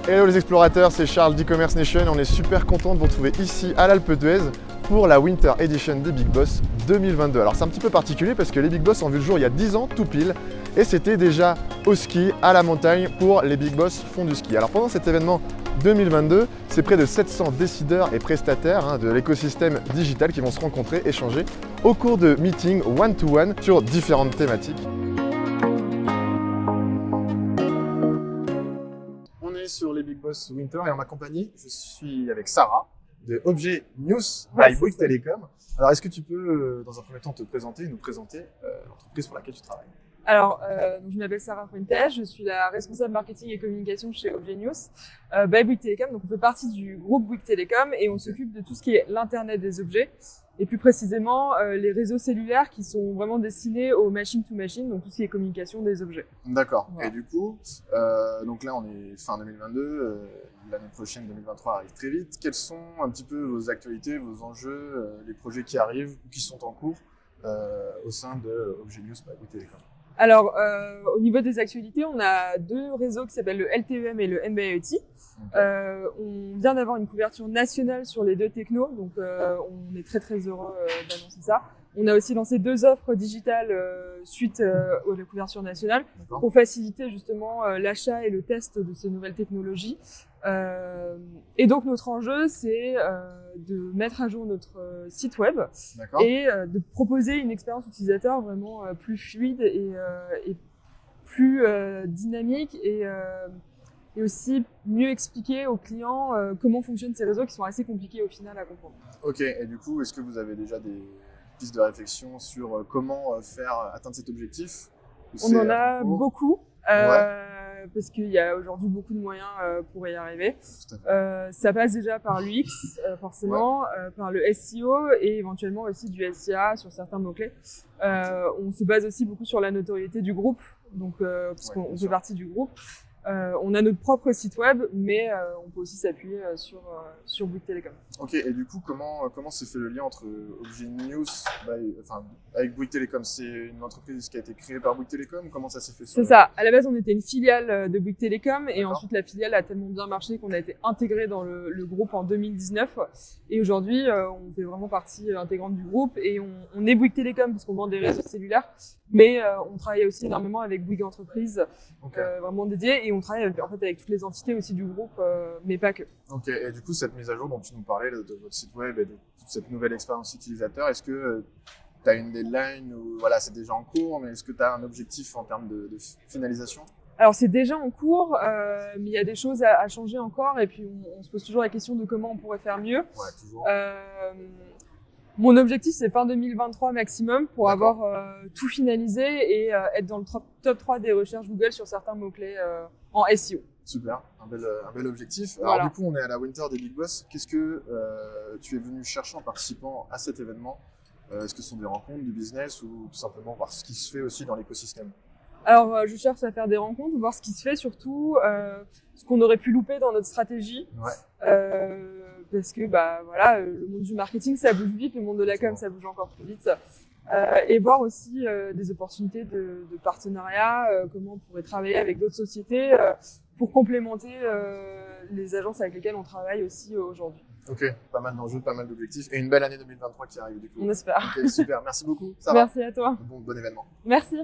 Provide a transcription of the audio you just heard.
Hello les explorateurs, c'est Charles d'e-commerce Nation. On est super content de vous retrouver ici à l'Alpe d'Huez pour la Winter Edition des Big Boss 2022. Alors c'est un petit peu particulier parce que les Big Boss ont vu le jour il y a 10 ans tout pile et c'était déjà au ski, à la montagne pour les Big Boss font du ski. Alors pendant cet événement 2022, c'est près de 700 décideurs et prestataires de l'écosystème digital qui vont se rencontrer, échanger au cours de meetings one-to-one sur différentes thématiques. On est sur les Big Boss Winter et en ma compagnie, je suis avec Sarah de Objet News by Bouygues Telecom. Alors est-ce que tu peux dans un premier temps te présenter, nous présenter l'entreprise pour laquelle tu travailles? Alors, donc je m'appelle Sarah Fuentes, je suis la responsable marketing et communication chez Objet News by Bouygues Telecom. Donc on fait partie du groupe Bouygues Telecom et on s'occupe de tout ce qui est l'Internet des objets et plus précisément les réseaux cellulaires qui sont vraiment destinés aux machine to machine, donc tout ce qui est communication des objets. D'accord. Voilà. Et du coup, donc là on est fin 2022, l'année prochaine 2023 arrive très vite. Quelles sont un petit peu vos actualités, vos enjeux, les projets qui arrivent ou qui sont en cours au sein de Objet News by Bouygues Telecom? Alors, au niveau des actualités, on a deux réseaux qui s'appellent le LTEM et le MBA-ET. Okay. On vient d'avoir une couverture nationale sur les deux technos, donc on est très très heureux d'annoncer ça. On a aussi lancé deux offres digitales suite à la couverture nationale pour faciliter justement l'achat et le test de ces nouvelles technologies. Et donc notre enjeu, c'est de mettre à jour notre site web et de proposer une expérience utilisateur vraiment plus fluide et plus dynamique et aussi mieux expliquer aux clients comment fonctionnent ces réseaux qui sont assez compliqués au final à comprendre. Ok, et du coup, est-ce que vous avez déjà des pistes de réflexion sur comment faire atteindre cet objectif? On en a beaucoup. Parce qu'il y a aujourd'hui beaucoup de moyens pour y arriver. Ça passe déjà par l'UX, forcément, par le SEO et éventuellement aussi du SIA sur certains mots-clés. On se base aussi beaucoup sur la notoriété du groupe, donc puisqu'on fait partie du groupe. On a notre propre site web, mais on peut aussi s'appuyer sur Bouygues Telecom. Ok, et du coup, comment s'est fait le lien entre Objet News avec Bouygues Telecom? C'est une entreprise qui a été créée par Bouygues Telecom? Comment ça s'est fait? C'est ça. À la base, on était une filiale de Bouygues Telecom et ensuite la filiale a tellement bien marché qu'on a été intégré dans le groupe en 2019. Et aujourd'hui, on fait vraiment partie intégrante du groupe et on est Bouygues Telecom parce qu'on vend des réseaux cellulaires, mais on travaille aussi énormément avec Bouygues Entreprises, vraiment dédiées, et on travaille en fait avec toutes les entités aussi du groupe, mais pas que. Ok, et du coup, cette mise à jour dont tu nous parlais de votre site web et de toute cette nouvelle expérience utilisateur, est-ce que tu as une deadline ou voilà, c'est déjà en cours, mais est-ce que tu as un objectif en termes de finalisation? Alors c'est déjà en cours, mais il y a des choses à changer encore, et puis on se pose toujours la question de comment on pourrait faire mieux. Ouais, toujours. Mon objectif, c'est fin 2023 maximum pour avoir tout finalisé et être dans le top 3 des recherches Google sur certains mots-clés en SEO. Super, un bel objectif. Voilà. Alors du coup, on est à la Winter des Big Boss. Qu'est-ce que tu es venu chercher en participant à cet événement? Est-ce que ce sont des rencontres, du business ou tout simplement voir ce qui se fait aussi dans l'écosystème? Alors, je cherche à faire des rencontres, voir ce qui se fait, surtout ce qu'on aurait pu louper dans notre stratégie. Parce que voilà, le monde du marketing, ça bouge vite, le monde de la com, ça bouge encore plus vite. Et voir aussi des opportunités de partenariat, comment on pourrait travailler avec d'autres sociétés pour complémenter les agences avec lesquelles on travaille aussi aujourd'hui. Ok, pas mal d'enjeux, pas mal d'objectifs et une belle année 2023 qui arrive du coup. On espère. Ok, super, merci beaucoup. Sarah. Merci à toi. Bon événement. Merci.